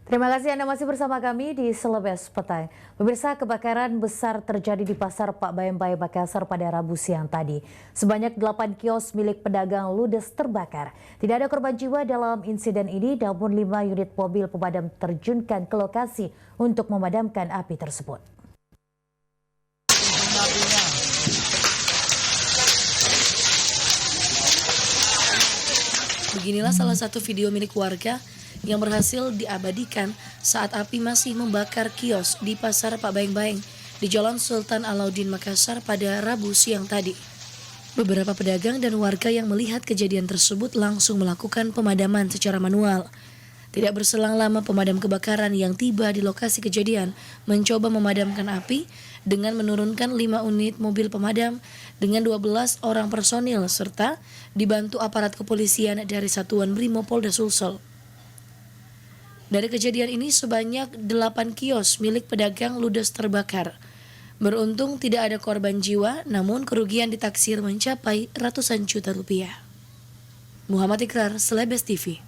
Terima kasih Anda masih bersama kami di Selebes Petang. Pemirsa, kebakaran besar terjadi di Pasar Pak Bayam-Bayam Makassar pada Rabu siang tadi. Sebanyak 8 kios milik pedagang ludes terbakar. Tidak ada korban jiwa dalam insiden ini, namun 5 unit mobil pemadam terjunkan ke lokasi untuk memadamkan api tersebut. Beginilah salah satu video milik warga yang berhasil diabadikan saat api masih membakar kios di Pasar Pak Bayam-Bayam di Jalan Sultan Alauddin Makassar pada Rabu siang tadi. Beberapa pedagang dan warga yang melihat kejadian tersebut langsung melakukan pemadaman secara manual. Tidak berselang lama pemadam kebakaran yang tiba di lokasi kejadian mencoba memadamkan api dengan menurunkan 5 unit mobil pemadam dengan 12 orang personil serta dibantu aparat kepolisian dari Satuan Brimopolda Sulsel. Dari kejadian ini sebanyak 8 kios milik pedagang ludes terbakar. Beruntung tidak ada korban jiwa, namun kerugian ditaksir mencapai ratusan juta rupiah. Muhammad Ikrar, Selebes TV.